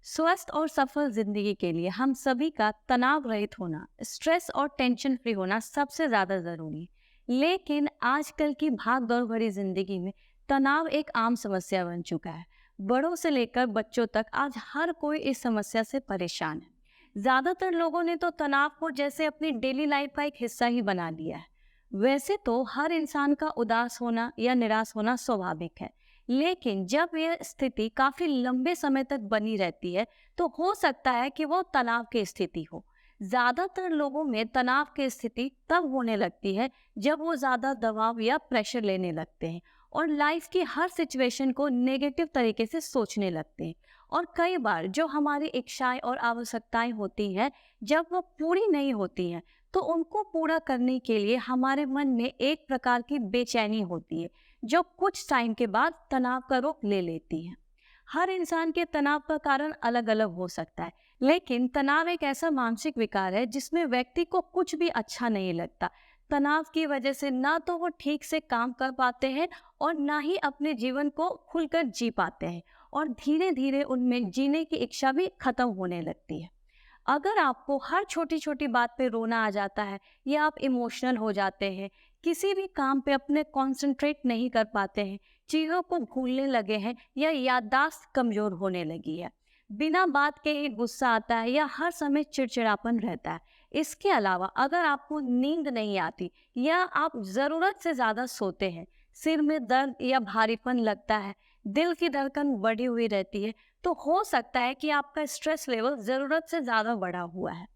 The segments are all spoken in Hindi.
स्वस्थ और सफल जिंदगी के लिए हम सभी का तनाव रहित होना, स्ट्रेस और टेंशन फ्री होना सबसे ज्यादा जरूरी है। लेकिन आजकल की भाग दौड़ भरी जिंदगी में तनाव एक आम समस्या बन चुका है। बड़ों से लेकर बच्चों तक आज हर कोई इस समस्या से परेशान है। ज्यादातर लोगों ने तो तनाव को जैसे अपनी डेली लाइफ का एक हिस्सा ही बना लिया है। वैसे तो हर इंसान का उदास होना या निराश होना स्वाभाविक है, लेकिन जब यह स्थिति काफी लंबे समय तक बनी रहती है तो हो सकता है कि वो तनाव की स्थिति हो। ज्यादातर लोगों में तनाव की स्थिति तब होने लगती है जब वो ज्यादा दबाव या प्रेशर लेने लगते हैं और लाइफ की हर सिचुएशन को नेगेटिव तरीके से सोचने लगते हैं। और कई बार जो हमारी इच्छाएं और आवश्यकताएं होती हैं, जब वो पूरी नहीं होती हैं तो उनको पूरा करने के लिए हमारे मन में एक प्रकार की बेचैनी होती है, जो कुछ टाइम के बाद तनाव का रूप ले लेती है। हर इंसान के तनाव का कारण अलग अलग हो सकता है, लेकिन तनाव एक ऐसा मानसिक विकार है जिसमें व्यक्ति को कुछ भी अच्छा नहीं लगता। तनाव की वजह से ना तो वो ठीक से काम कर पाते हैं और ना ही अपने जीवन को खुलकर जी पाते हैं, और धीरे धीरे उनमें जीने की इच्छा भी खत्म होने लगती है। अगर आपको हर छोटी छोटी बात पे रोना आ जाता है या आप इमोशनल हो जाते हैं, किसी भी काम पे अपने कंसंट्रेट नहीं कर पाते हैं, चीज़ों को भूलने लगे हैं या याददाश्त कमज़ोर होने लगी है, बिना बात के ही गुस्सा आता है या हर समय चिड़चिड़ापन रहता है। इसके अलावा अगर आपको नींद नहीं आती या आप ज़रूरत से ज़्यादा सोते हैं, सिर में दर्द या भारीपन लगता है, दिल की धड़कन बढ़ी हुई रहती है, तो हो सकता है कि आपका स्ट्रेस लेवल ज़रूरत से ज़्यादा बढ़ा हुआ है।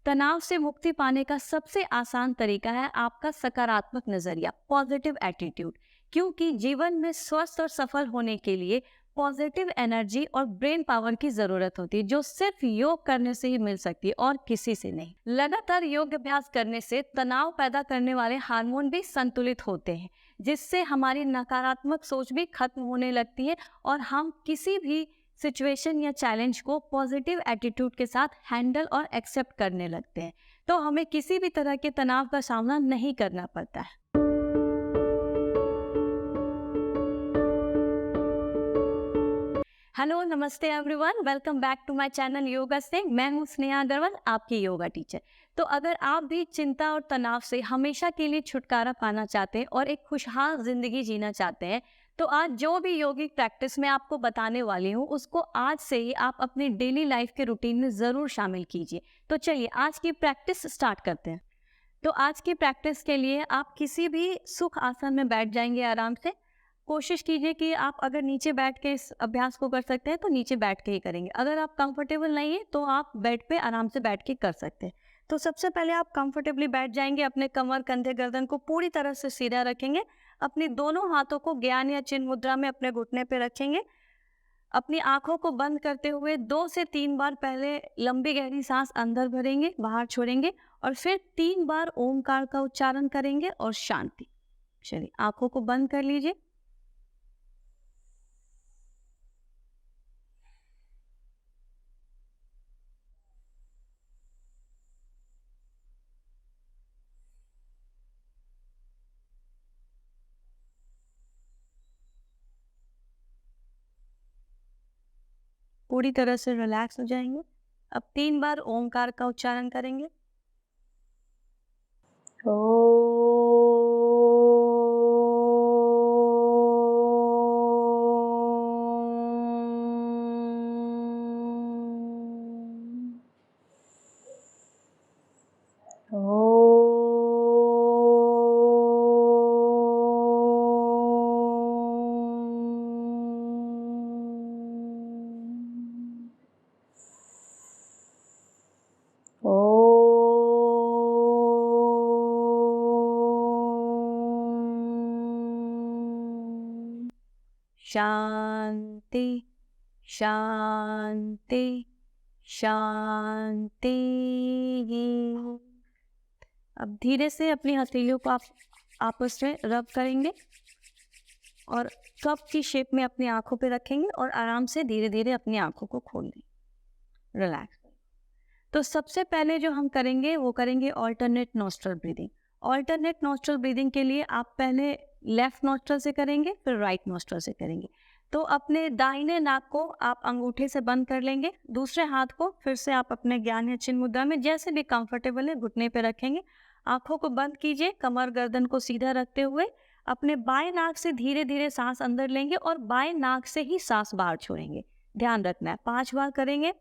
तनाव से मुक्ति पाने का सबसे आसान तरीका है आपका सकारात्मक नजरिया, पॉजिटिव एटीट्यूड। क्योंकि जीवन में स्वस्थ और सफल होने के लिए पॉजिटिव एनर्जी और ब्रेन पावर की जरूरत होती है, जो सिर्फ योग करने से ही मिल सकती है और किसी से नहीं। लगातार योग अभ्यास करने से तनाव पैदा करने वाले हार्मोन भी संतुलित होते हैं, जिससे हमारी नकारात्मक सोच भी खत्म होने लगती है और हम किसी भी सिचुएशन या चैलेंज को पॉजिटिव एटीट्यूड के साथ हैंडल और एक्सेप्ट करने लगते हैं। तो हमें किसी भी तरह के तनाव का सामना नहीं करना पड़ता है। हेलो, नमस्ते everyone, welcome back to my channel yoga से। मैं हूँ स्नेहा अग्रवाल, आपकी योगा टीचर। तो अगर आप भी चिंता और तनाव से हमेशा के लिए छुटकारा पाना चाहते हैं और एक खुशहाल जिंदगी जीना चाहते हैं, तो आज जो भी योगिक प्रैक्टिस मैं आपको बताने वाली हूँ उसको आज से ही आप अपनी डेली लाइफ के रूटीन में ज़रूर शामिल कीजिए। तो चलिए आज की प्रैक्टिस स्टार्ट करते हैं। तो आज की प्रैक्टिस के लिए आप किसी भी सुख आसन में बैठ जाएंगे आराम से। कोशिश कीजिए कि आप अगर नीचे बैठ के इस अभ्यास को कर सकते हैं तो नीचे बैठ के ही करेंगे। अगर आप कंफर्टेबल नहीं है तो आप बेड पे आराम से बैठ के कर सकते हैं। तो सबसे पहले आप कंफर्टेबली बैठ जाएंगे, अपने कमर, कंधे, गर्दन को पूरी तरह से सीधा रखेंगे। अपनी दोनों हाथों को ज्ञान या चिन्ह मुद्रा में अपने घुटने पे रखेंगे। अपनी आंखों को बंद करते हुए 2 से 3 बार पहले लंबी गहरी सांस अंदर भरेंगे, बाहर छोड़ेंगे और फिर 3 बार ओमकार का उच्चारण करेंगे और शांति। चलिए आंखों को बंद कर लीजिए। पूरी तरह से रिलैक्स हो जाएंगे। अब 3 बार ओमकार का उच्चारण करेंगे। शांति, शांति, शांति। अब धीरे से अपनी हथेलियों को आप आपस में रब करेंगे और कप की शेप में अपनी आंखों पे रखेंगे और आराम से धीरे धीरे अपनी आंखों को खोल दें, रिलैक्स। तो सबसे पहले जो हम करेंगे वो करेंगे alternate nostril breathing. Alternate nostril breathing के लिए आप पहले लेफ्ट नॉस्ट्रल से करेंगे, फिर राइट नॉस्ट्रल से करेंगे। तो अपने दाहिने नाक को आप अंगूठे से बंद कर लेंगे, दूसरे हाथ को फिर से आप अपने ज्ञान या चिन्ह मुद्रा में जैसे भी कंफर्टेबल है घुटने पे रखेंगे। आँखों को बंद कीजिए, कमर गर्दन को सीधा रखते हुए अपने बाएं नाक से धीरे-धीरे सांस अंदर लेंगे और बाएं नाक से ही सांस बाहर छोड़ेंगे। ध्यान रखना है, 5 बार करेंगे।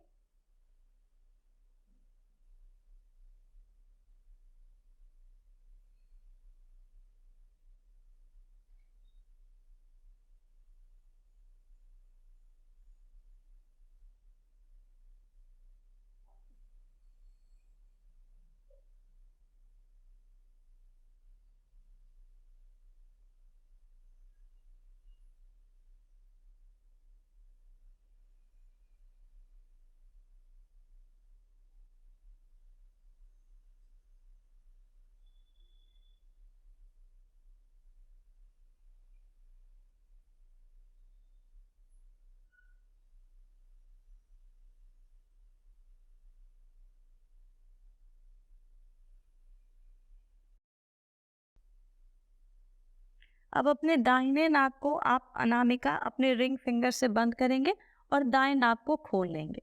अब अपने दाहिने नाक को आप अनामिका अपने रिंग फिंगर से बंद करेंगे और दाएं नाक को खोल लेंगे।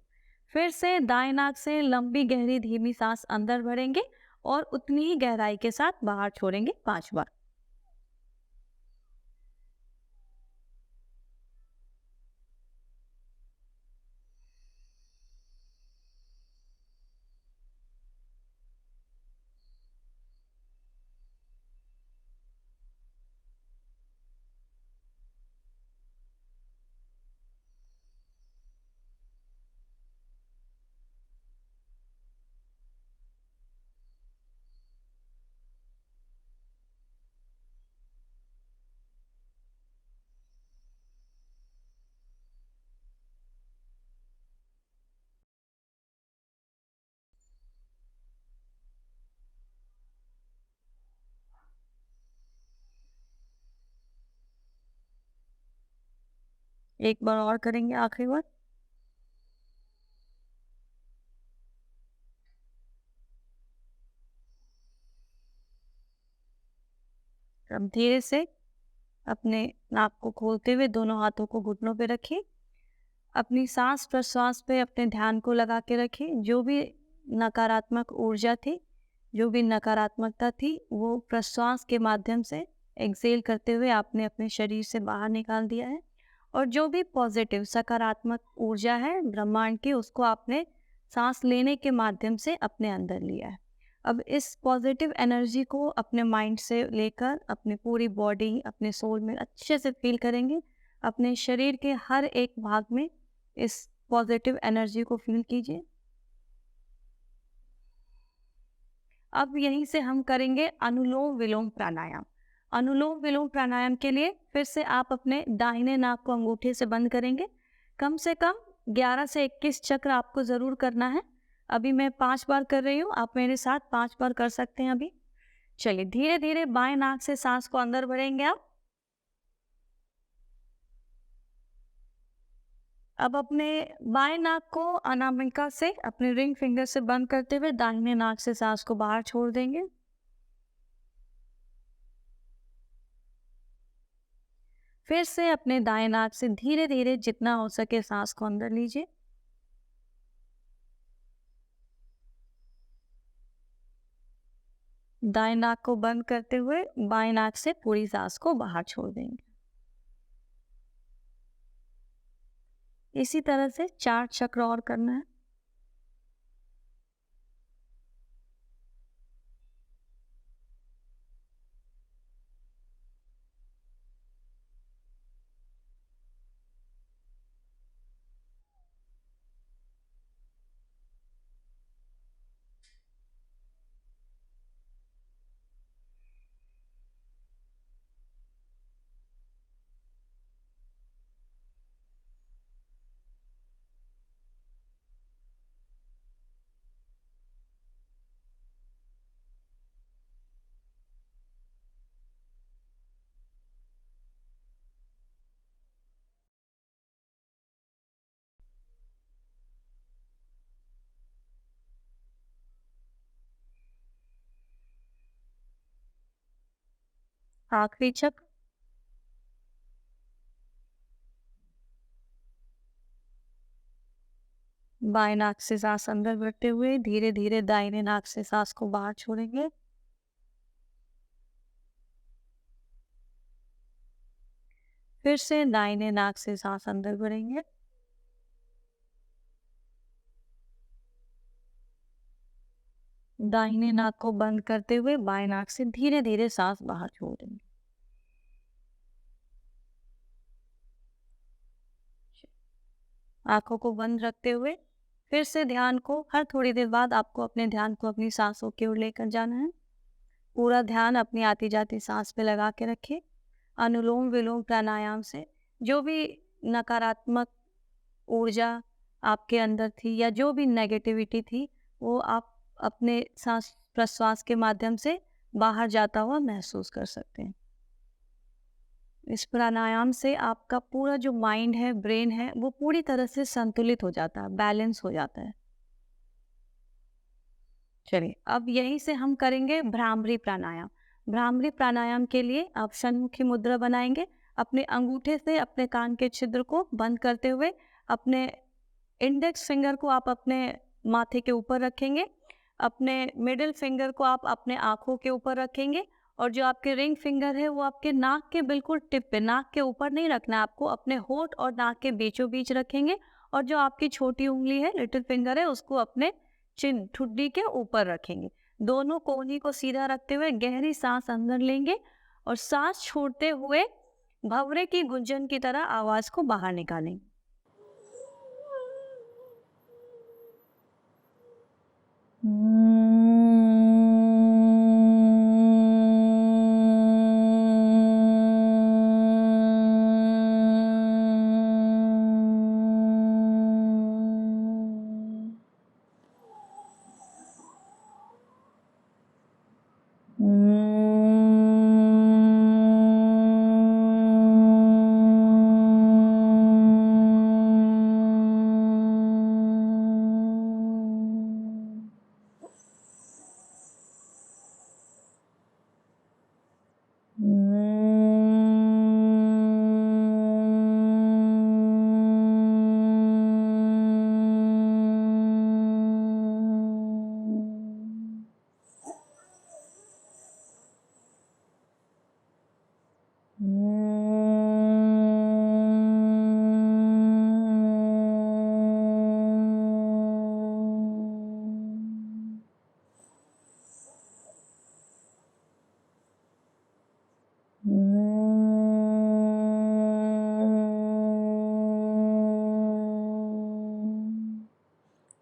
फिर से दाएं नाक से लंबी गहरी धीमी सांस अंदर भरेंगे और उतनी ही गहराई के साथ बाहर छोड़ेंगे 5 बार। एक बार और करेंगे, आखिरी बार। अब धीरे से अपने नाक को खोलते हुए दोनों हाथों को घुटनों पे रखिए। अपनी सांस प्रश्वास पे अपने ध्यान को लगा के रखिए। जो भी नकारात्मक ऊर्जा थी, जो भी नकारात्मकता थी, वो प्रश्वास के माध्यम से एक्सेल करते हुए आपने अपने शरीर से बाहर निकाल दिया है। और जो भी पॉजिटिव सकारात्मक ऊर्जा है ब्रह्मांड की, उसको आपने सांस लेने के माध्यम से अपने अंदर लिया है। अब इस पॉजिटिव एनर्जी को अपने माइंड से लेकर अपनी पूरी बॉडी, अपने सोल में अच्छे से फील करेंगे। अपने शरीर के हर एक भाग में इस पॉजिटिव एनर्जी को फील कीजिए। अब यहीं से हम करेंगे अनुलोम विलोम प्राणायाम। अनुलोम विलोम प्राणायाम के लिए फिर से आप अपने दाहिने नाक को अंगूठे से बंद करेंगे। कम से कम 11 से 21 चक्र आपको ज़रूर करना है। अभी मैं 5 बार कर रही हूँ, आप मेरे साथ 5 बार कर सकते हैं अभी। चलिए, धीरे धीरे बाएं नाक से सांस को अंदर भरेंगे आप। अब अपने बाएं नाक को अनामिका से अपने रिंग फिंगर से बंद करते हुए दाहिने नाक से सांस को बाहर छोड़ देंगे। फिर से अपने दाएं नाक से धीरे धीरे जितना हो सके सांस को अंदर लीजिए। दाएं नाक को बंद करते हुए बाएं नाक से पूरी सांस को बाहर छोड़ देंगे। इसी तरह से 4 चक्र और करना है। आखिरी चक्र। बाएं नाक से सांस अंदर भरते हुए धीरे धीरे दाहिने नाक से सांस को बाहर छोड़ेंगे। फिर से दाहिने नाक से सांस अंदर भरेंगे। दाहिने नाक को बंद करते हुए बाएं नाक से धीरे धीरे सांस बाहर छोड़ेंगे। आंखों को बंद रखते हुए फिर से ध्यान को हर थोड़ी देर बाद आपको अपने ध्यान को अपनी सांसों की ओर लेकर जाना है। पूरा ध्यान अपनी आती जाती सांस पे लगा के रखिए। अनुलोम विलोम प्राणायाम से जो भी नकारात्मक ऊर्जा आपके अंदर थी या जो भी नेगेटिविटी थी वो आप अपने सांस प्रश्वास के माध्यम से बाहर जाता हुआ महसूस कर सकते हैं। इस प्राणायाम से आपका पूरा जो माइंड है, ब्रेन है, वो पूरी तरह से संतुलित हो जाता है, बैलेंस हो जाता है। चलिए अब यहीं से हम करेंगे भ्रामरी प्राणायाम। भ्रामरी प्राणायाम के लिए आप षण्मुखी मुद्रा बनाएंगे। अपने अंगूठे से अपने कान के छिद्र को बंद करते हुए अपने इंडेक्स फिंगर को आप अपने माथे के ऊपर रखेंगे। अपने मिडिल फिंगर को आप अपने आँखों के ऊपर रखेंगे और जो आपके रिंग फिंगर है वो आपके नाक के बिल्कुल टिप पे, नाक के ऊपर नहीं रखना है आपको, अपने होंठ और नाक के बीचों बीच रखेंगे। और जो आपकी छोटी उंगली है, लिटिल फिंगर है, उसको अपने चिन ठुड्डी के ऊपर रखेंगे। दोनों कोहनी को सीधा रखते हुए गहरी सांस अंदर लेंगे और सांस छोड़ते हुए भंवरे की गुंजन की तरह आवाज को बाहर निकालेंगे।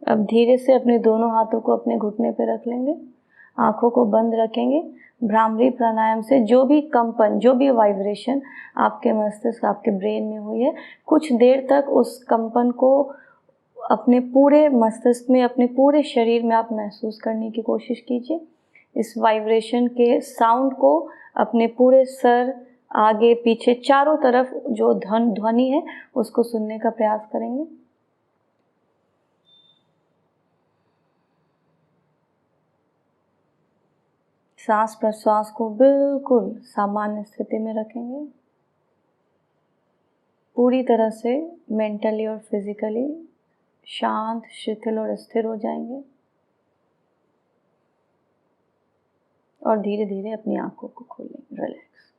अब धीरे से अपने दोनों हाथों को अपने घुटने पे रख लेंगे। आंखों को बंद रखेंगे। भ्रामरी प्राणायाम से जो भी कंपन, जो भी वाइब्रेशन आपके मस्तिष्क, आपके ब्रेन में हुई है, कुछ देर तक उस कंपन को अपने पूरे मस्तिष्क में, अपने पूरे शरीर में आप महसूस करने की कोशिश कीजिए। इस वाइब्रेशन के साउंड को अपने पूरे सर, आगे पीछे, चारों तरफ जो ध्वनि है उसको सुनने का प्रयास करेंगे। सांस प्रश्वास को बिल्कुल सामान्य स्थिति में रखेंगे। पूरी तरह से मेंटली और फिजिकली शांत, शिथिल और स्थिर हो जाएंगे और धीरे धीरे अपनी आंखों को खोलेंगे, रिलैक्स।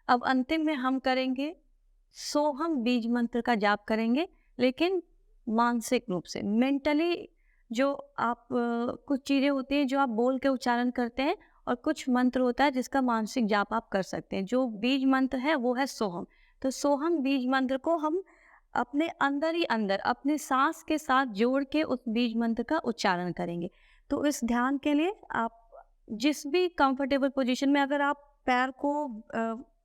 अब अंतिम में हम करेंगे सोहम बीज मंत्र का जाप करेंगे, लेकिन मानसिक रूप से, मेंटली। जो आप कुछ चीज़ें होती हैं जो आप बोल के उच्चारण करते हैं और कुछ मंत्र होता है जिसका मानसिक जाप आप कर सकते हैं। जो बीज मंत्र है वो है सोहम। तो सोहम बीज मंत्र को हम अपने अंदर ही अंदर अपने सांस के साथ जोड़ के उस बीज मंत्र का उच्चारण करेंगे। तो इस ध्यान के लिए आप जिस भी कंफर्टेबल पोजीशन में, अगर आप पैर को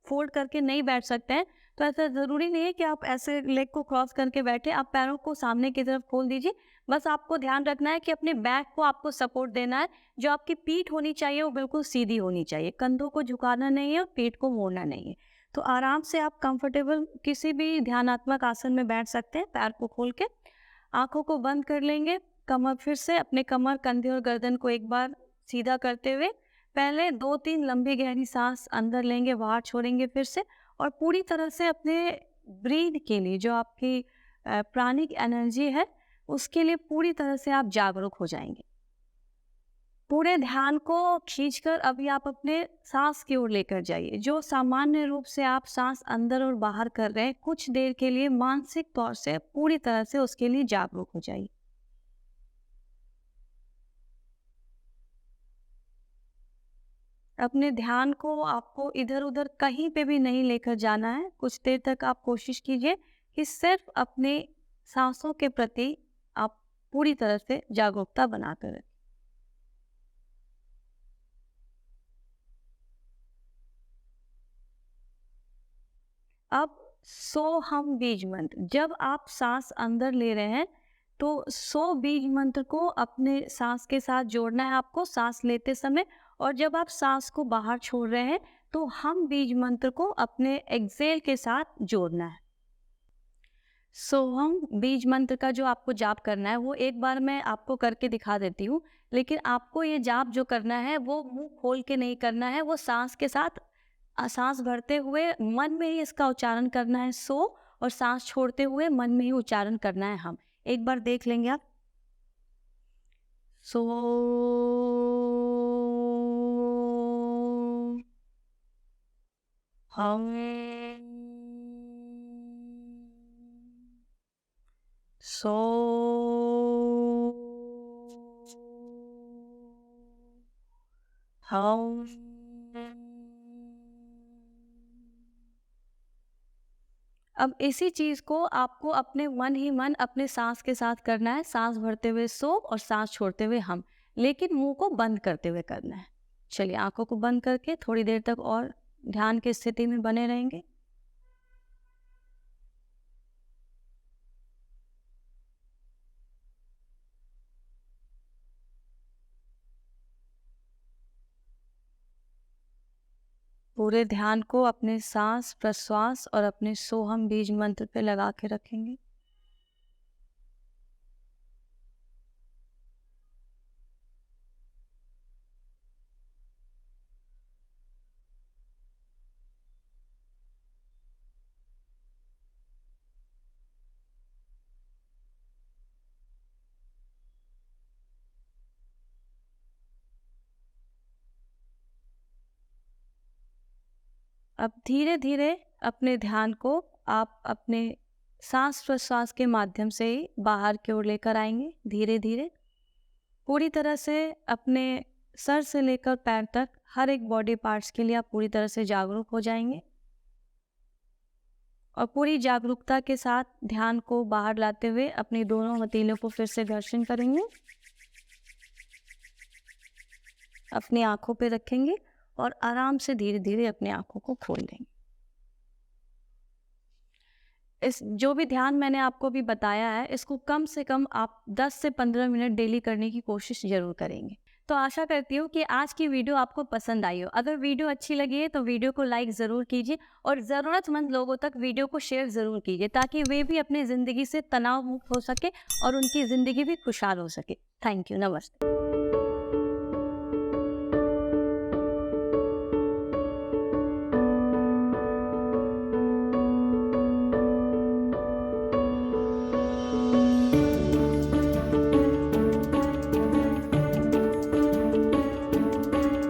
फोल्ड करके नहीं बैठ सकते हैं तो ऐसा ज़रूरी नहीं है कि आप ऐसे लेग को क्रॉस करके बैठे। आप पैरों को सामने की तरफ खोल दीजिए। बस आपको ध्यान रखना है कि अपने बैक को आपको सपोर्ट देना है। जो आपकी पीठ होनी चाहिए वो बिल्कुल सीधी होनी चाहिए। कंधों को झुकाना नहीं है और पीठ को मोड़ना नहीं है। तो आराम से आप कंफर्टेबल किसी भी ध्यानात्मक आसन में बैठ सकते हैं। पैर को खोल के आँखों को बंद कर लेंगे। कमर, फिर से अपने कमर, कंधे और गर्दन को एक बार सीधा करते हुए पहले 2-3 लंबी गहरी सांस अंदर लेंगे, बाहर छोड़ेंगे फिर से। और पूरी तरह से अपने ब्रीथ के लिए, जो आपकी प्राणिक एनर्जी है, उसके लिए पूरी तरह से आप जागरूक हो जाएंगे। पूरे ध्यान को खींचकर अभी आप अपने सांस की ओर लेकर जाइए। जो सामान्य रूप से आप सांस अंदर और बाहर कर रहे हैं, कुछ देर के लिए मानसिक तौर से पूरी तरह से उसके लिए जागरूक हो जाइए। अपने ध्यान को आपको इधर उधर कहीं पे भी नहीं लेकर जाना है। कुछ देर तक आप कोशिश कीजिए कि सिर्फ अपने सांसों के प्रति आप पूरी तरह से जागरूकता बनाकर रखें। अब सो हम बीज मंत्र, जब आप सांस अंदर ले रहे हैं तो सो बीज मंत्र को अपने सांस के साथ जोड़ना है आपको सांस लेते समय, और जब आप सांस को बाहर छोड़ रहे हैं तो हम बीज मंत्र को अपने एक्सेल के साथ जोड़ना है। सोहम बीज मंत्र का जो आपको जाप करना है वो एक बार मैं आपको करके दिखा देती हूँ, लेकिन आपको ये जाप जो करना है वो मुंह खोल के नहीं करना है, वो सांस के साथ सांस भरते हुए मन में ही इसका उच्चारण करना है सो, और सांस छोड़ते हुए मन में ही उच्चारण करना है हम। एक बार देख लेंगे आप। सो हम सो हम। अब इसी चीज को आपको अपने मन ही मन अपने सांस के साथ करना है। सांस भरते हुए सो और सांस छोड़ते हुए हम, लेकिन मुंह को बंद करते हुए करना है। चलिए आंखों को बंद करके थोड़ी देर तक और ध्यान की स्थिति में बने रहेंगे। पूरे ध्यान को अपने सांस प्रश्वास और अपने सोहम बीज मंत्र पे लगा के रखेंगे। अब धीरे धीरे अपने ध्यान को आप अपने सांस प्रश्वास के माध्यम से ही बाहर की ओर लेकर आएंगे। धीरे धीरे पूरी तरह से अपने सर से लेकर पैर तक हर एक बॉडी पार्ट्स के लिए आप पूरी तरह से जागरूक हो जाएंगे, और पूरी जागरूकता के साथ ध्यान को बाहर लाते हुए अपनी दोनों हथेलियों को फिर से घर्षण करेंगे, अपनी आंखों पे रखेंगे और आराम से धीरे धीरे अपनी आंखों को खोल देंगे। इस जो भी ध्यान मैंने आपको भी बताया है, इसको कम से कम आप 10 से 15 मिनट डेली करने की कोशिश जरूर करेंगे। तो आशा करती हूँ कि आज की वीडियो आपको पसंद आई हो। अगर वीडियो अच्छी लगी है तो वीडियो को लाइक ज़रूर कीजिए, और ज़रूरतमंद लोगों तक वीडियो को शेयर ज़रूर कीजिए, ताकि वे भी अपनी ज़िंदगी से तनाव मुक्त हो सके और उनकी ज़िंदगी भी खुशहाल हो सके। Thank you. नमस्ते।